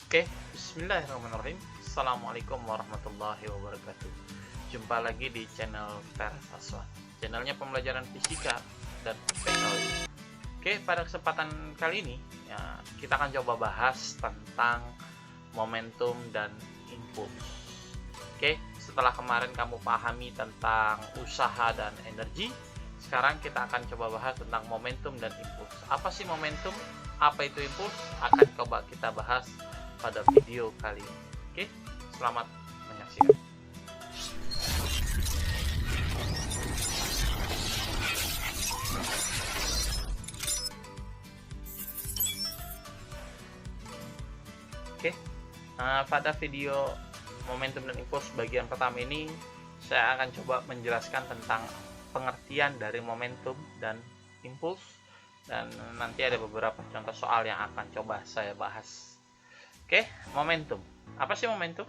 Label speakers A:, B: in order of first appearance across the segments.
A: Oke, bismillahirrahmanirrahim. Assalamualaikum warahmatullahi wabarakatuh. Jumpa lagi di channel Teras Aswan, channelnya pembelajaran fisika dan teknologi. Oke, pada kesempatan kali ini ya, kita akan coba bahas tentang momentum dan impuls. Oke, setelah kemarin kamu pahami tentang usaha dan energi, sekarang kita akan coba bahas tentang momentum dan impuls. Apa sih momentum? Apa itu impuls? Akan coba kita bahas pada video kali ini. Oke, selamat menyaksikan. Oke, pada video momentum dan impuls bagian pertama ini saya akan coba menjelaskan tentang pengertian dari momentum dan impuls, dan nanti ada beberapa contoh soal yang akan coba saya bahas. Oke, momentum. Apa sih momentum?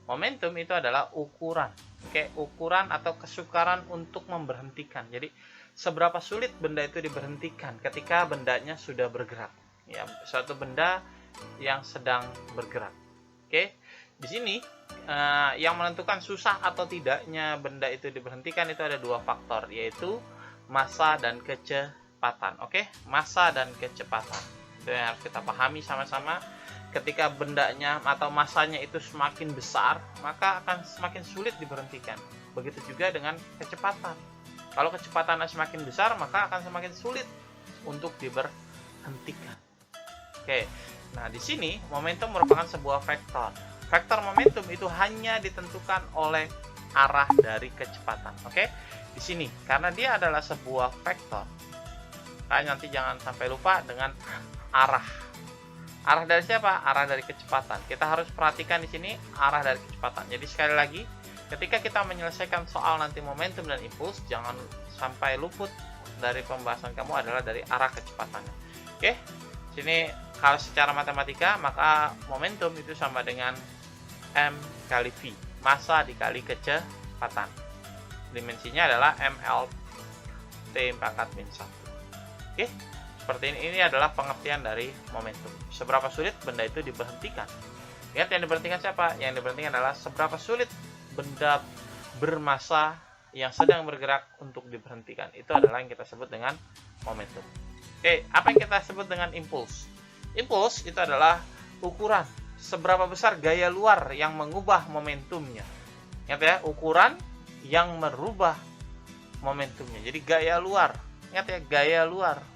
A: Momentum itu adalah ukuran. Oke, ukuran atau kesukaran untuk memberhentikan. Jadi, seberapa sulit benda itu diberhentikan ketika bendanya sudah bergerak. Ya, suatu benda yang sedang bergerak. Oke, di sini yang menentukan susah atau tidaknya benda itu diberhentikan itu ada dua faktor, yaitu massa dan kecepatan. Oke, massa dan kecepatan. Itu yang harus kita pahami sama-sama. Ketika bendanya atau massanya itu semakin besar, maka akan semakin sulit diberhentikan. Begitu juga dengan kecepatan. Kalau kecepatannya semakin besar, maka akan semakin sulit untuk diberhentikan. Oke, nah di sini momentum merupakan sebuah vektor. Vektor momentum itu hanya ditentukan oleh arah dari kecepatan. Oke, di sini karena dia adalah sebuah vektor, kalian nanti jangan sampai lupa dengan arah. Arah dari siapa? Arah dari kecepatan. Kita harus perhatikan di sini arah dari kecepatan. Jadi sekali lagi, ketika kita menyelesaikan soal nanti momentum dan impuls, jangan sampai luput dari pembahasan kamu adalah dari arah kecepatannya. Oke, sini kalau secara matematika maka momentum itu sama dengan m kali v, massa dikali kecepatan. Dimensinya adalah ml t pangkat min 1. Oke. Seperti ini adalah pengertian dari momentum. Seberapa sulit benda itu diberhentikan. Ingat, yang diberhentikan siapa? Yang diberhentikan adalah seberapa sulit benda bermassa yang sedang bergerak untuk diberhentikan. Itu adalah yang kita sebut dengan momentum. Oke, apa yang kita sebut dengan impuls? Impuls itu adalah ukuran seberapa besar gaya luar yang mengubah momentumnya. Ingat ya, ukuran yang merubah momentumnya. Jadi gaya luar. Ingat ya, gaya luar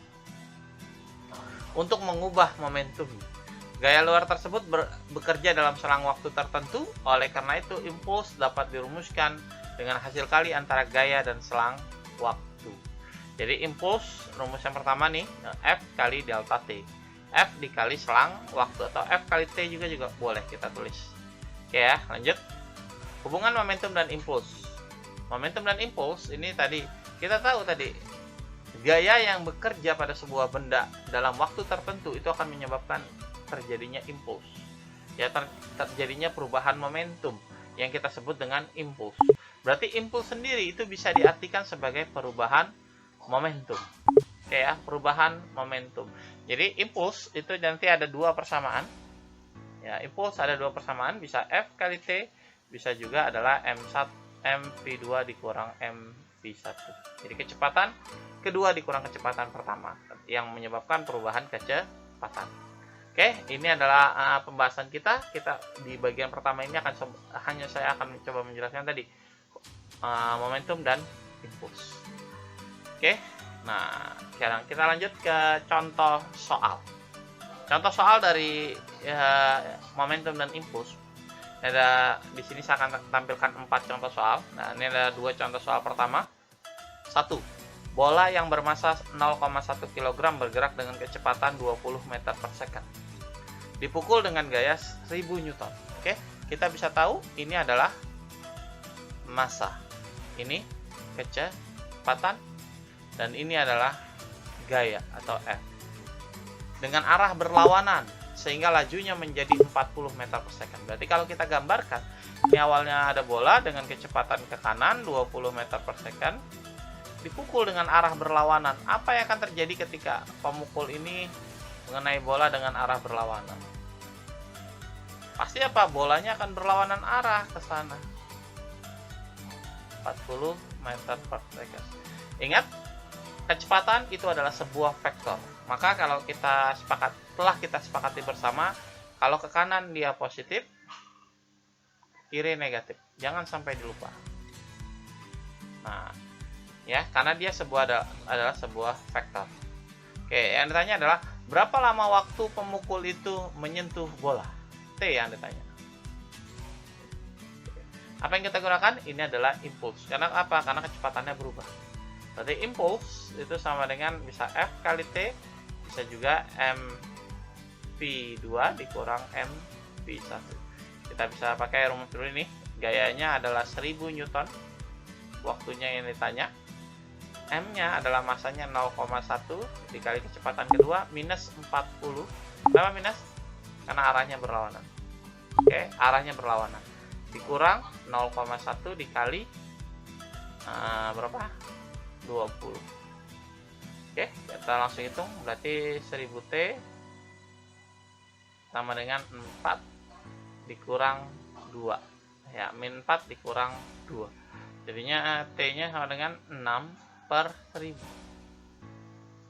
A: untuk mengubah momentum. Gaya luar tersebut bekerja dalam selang waktu tertentu, oleh karena itu impuls dapat dirumuskan dengan hasil kali antara gaya dan selang waktu. Jadi impuls, rumus yang pertama nih, F kali delta T. F dikali selang waktu, atau F kali T juga boleh kita tulis. Oke ya, lanjut. Hubungan momentum dan impuls. Momentum dan impuls ini tadi, kita tahu tadi, gaya yang bekerja pada sebuah benda dalam waktu tertentu itu akan menyebabkan terjadinya impuls. Ya, terjadinya perubahan momentum yang kita sebut dengan impuls. Berarti impuls sendiri itu bisa diartikan sebagai perubahan momentum. Oke ya, perubahan momentum. Jadi impuls itu nanti ada dua persamaan. Ya, impuls ada dua persamaan, bisa F kali T, bisa juga adalah mv2 dikurang mv1. Jadi kecepatan kedua dikurang kecepatan pertama yang menyebabkan perubahan kecepatan. Oke, ini adalah pembahasan kita. Kita di bagian pertama ini saya akan mencoba menjelaskan tadi momentum dan impuls. Oke, nah sekarang kita lanjut ke contoh soal. Contoh soal dari momentum dan impuls. Ada di sini saya akan tampilkan 4 contoh soal. Nah, ini ada 2 contoh soal pertama. 1. Bola yang bermassa 0,1 kg bergerak dengan kecepatan 20 meter per second. Dipukul dengan gaya 1000 Newton. Oke, kita bisa tahu ini adalah massa. Ini kecepatan dan ini adalah gaya atau F. Dengan arah berlawanan sehingga lajunya menjadi 40 meter per second. Berarti kalau kita gambarkan, ini awalnya ada bola dengan kecepatan ke kanan 20 meter per second, dipukul dengan arah berlawanan. Apa yang akan terjadi ketika pemukul ini mengenai bola dengan arah berlawanan? pasti apa? Bolanya akan berlawanan arah ke sana. 40 meter per second. Ingat, kecepatan itu adalah sebuah vektor. Maka kalau telah kita sepakati bersama, kalau ke kanan dia positif, kiri negatif. Jangan sampai dilupa. Nah, ya, karena dia adalah sebuah vektor. Oke, yang ditanya adalah berapa lama waktu pemukul itu menyentuh bola? T yang ditanya. Apa yang kita gunakan? Ini adalah impuls. Karena apa? Karena kecepatannya berubah. Berarti impuls itu sama dengan bisa F kali T, bisa juga mv2 dikurang mv1. Kita bisa pakai rumus dulu ini. Gayanya adalah 1000 Newton. Waktunya yang ditanya. M-nya adalah masanya 0,1 dikali kecepatan kedua minus 40. Kenapa minus? Karena arahnya berlawanan. Oke, arahnya berlawanan. Dikurang 0,1 dikali berapa? 20. Oke, kita langsung hitung. Berarti 1000 T sama dengan 4 dikurang 2. Ya, min 4 dikurang 2. Jadinya T-nya sama dengan 6 per 1000.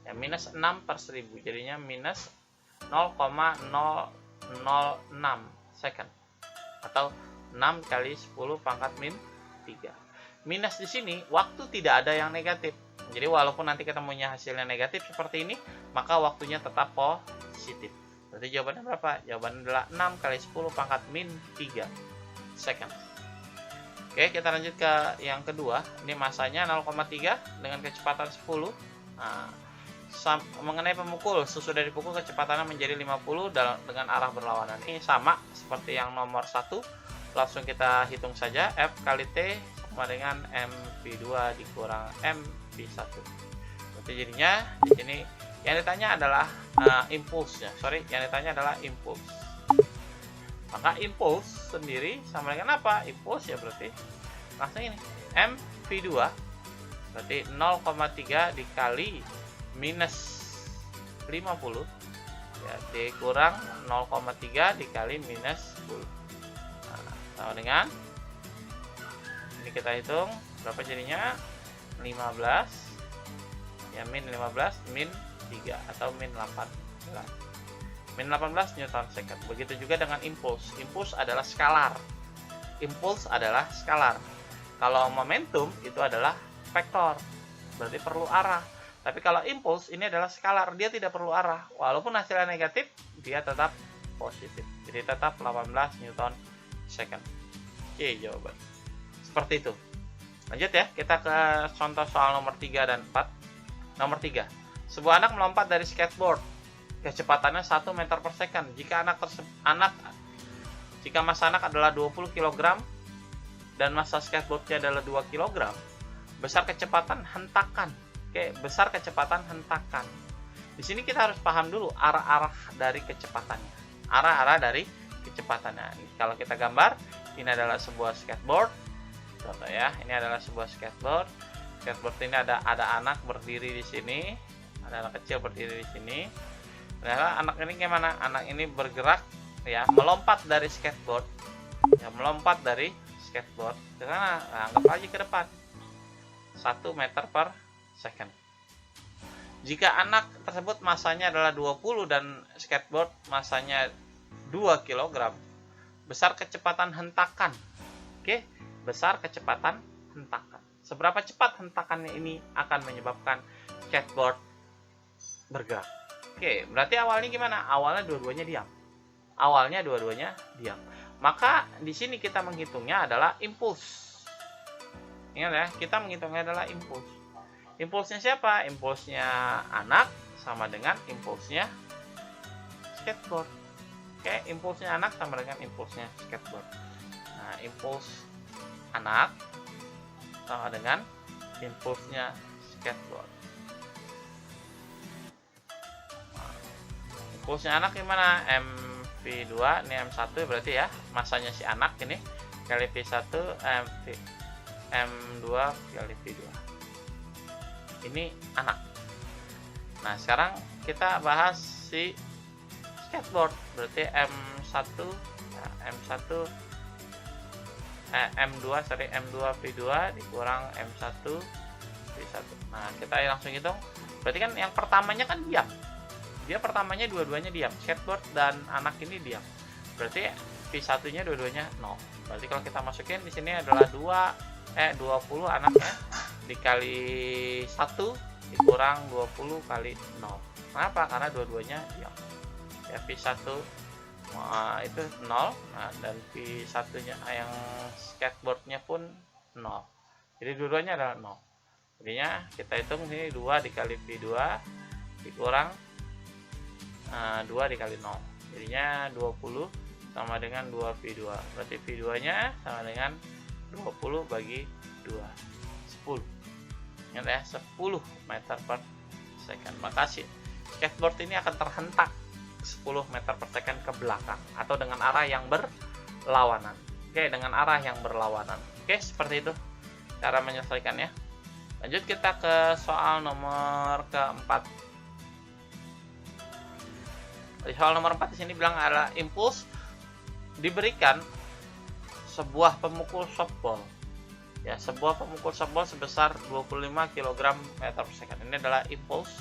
A: Ya, minus 6 per 1000. Jadinya minus 0,006 second. Atau 6 kali 10 pangkat min 3. Minus di sini, waktu tidak ada yang negatif. Jadi walaupun nanti ketemunya hasilnya negatif seperti ini, maka waktunya tetap positif. Berarti jawabannya berapa? Jawabannya adalah 6 kali 10 pangkat min 3 second. Oke, kita lanjut ke yang kedua. Ini masanya 0,3 dengan kecepatan 10. Nah, mengenai pemukul, sesudah dipukul kecepatannya menjadi 50 dengan arah berlawanan. Ini sama seperti yang nomor 1. Langsung kita hitung saja. F kali T sama dengan mv2 dikurang mv1. Berarti jadinya di sini yang ditanya adalah impulsnya. Yang ditanya adalah impuls. Maka impuls sendiri sama dengan apa? Impuls ya berarti langsung ini mv2 berarti 0,3 dikali minus 50 ya dikurang 0,3 dikali minus 10. Nah, sama dengan ini kita hitung berapa jadinya 15 ya min 15 min 3 atau min 18 min 18 Newton second. Begitu juga dengan impuls. Impuls adalah skalar. Kalau momentum itu adalah vektor. Berarti perlu arah. Tapi kalau impuls ini adalah skalar, dia tidak perlu arah. Walaupun hasilnya negatif, dia tetap positif. Jadi tetap 18 Newton second. Oke, jawaban. Seperti itu. Lanjut ya, kita ke contoh soal nomor 3 dan 4. Nomor 3. Sebuah anak melompat dari skateboard. Kecepatannya 1 meter per second. Jika massa anak adalah 20 kg dan massa skateboardnya adalah 2 kg, besar kecepatan hentakan. Oke, besar kecepatan hentakan. Di sini kita harus paham dulu arah-arah dari kecepatannya. Kalau kita gambar, ini adalah sebuah skateboard. Contoh ya, ini adalah sebuah skateboard. Skateboard ini ada anak berdiri di sini, ada anak kecil berdiri di sini. Ternyata anak ini gimana? Anak ini bergerak ya, melompat dari skateboard. Ya, melompat dari skateboard ke sana. Nah, anggap aja ke depan. 1 meter per second. Jika anak tersebut masanya adalah 20 dan skateboard masanya 2 kg, besar kecepatan hentakan. Oke, besar kecepatan hentakan. Seberapa cepat hentakannya ini akan menyebabkan skateboard bergerak. Oke, berarti awalnya gimana? Awalnya dua-duanya diam. Maka di sini kita menghitungnya adalah impuls. Ingat ya, kita menghitungnya adalah impuls. Impulsnya siapa? Impulsnya anak sama dengan impulsnya skateboard. Oke, impulsnya anak sama dengan impulsnya skateboard. Nah, impuls anak sama dengan impulsnya skateboard. Impulsnya anak gimana? mv2 ini m1 berarti ya, masanya si anak ini kali v1 m2 kali v2. Ini anak. Nah, sekarang kita bahas si skateboard. Berarti m1 Nah, M2 V2 dikurang M1 V1. Nah, kita langsung hitung. Berarti kan yang pertamanya kan diam. Dia pertamanya dua-duanya diam. Skateboard dan anak ini diam. Berarti V1-nya dua-duanya 0. Berarti kalau kita masukin di sini adalah 20 anaknya dikali 1 dikurang 20 kali 0. Kenapa? Karena dua-duanya diam. Ya, V1 itu 0. Nah, dan V1-nya yang skateboardnya pun 0. Jadi dua-duanya adalah 0. Jadinya kita hitung ini 2 dikali V2 dikurang 2 dikali 0. Jadinya 20 sama dengan 2V2. Berarti V2-nya sama dengan 20 bagi 2. 10. Ingat ya, 10 meter per second. Makasih. Skateboard ini akan terhentak 10 meter per second ke belakang atau dengan arah yang berlawanan. Oke, dengan arah yang berlawanan. Oke, seperti itu cara menyelesaikannya. Lanjut kita ke soal nomor keempat. Di soal nomor 4 di sini bilang ada impuls diberikan sebuah pemukul softball. Ya, sebuah pemukul softball sebesar 25 kg meter per second. Ini adalah impuls.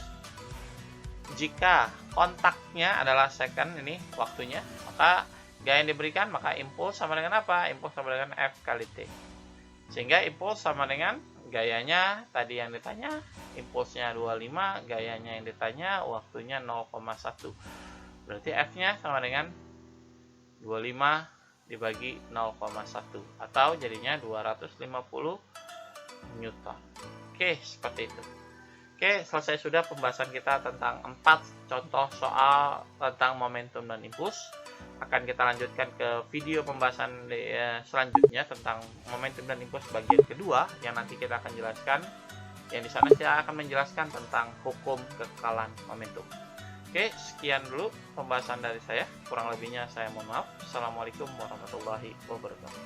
A: Jika kontaknya adalah second, ini waktunya, maka gaya yang diberikan, maka impuls sama dengan apa? Impuls sama dengan F kali T. Sehingga impuls sama dengan gayanya tadi yang ditanya, impulsnya 25, gayanya yang ditanya, waktunya 0,1. Berarti F-nya sama dengan 25 dibagi 0,1 atau jadinya 250 Newton. Oke, seperti itu. Oke, selesai sudah pembahasan kita tentang 4 contoh soal tentang momentum dan impuls. Akan kita lanjutkan ke video pembahasan selanjutnya tentang momentum dan impuls bagian kedua yang nanti kita akan jelaskan. Yang di sana saya akan menjelaskan tentang hukum kekekalan momentum. Oke, sekian dulu pembahasan dari saya. Kurang lebihnya saya mohon maaf. Assalamualaikum warahmatullahi wabarakatuh.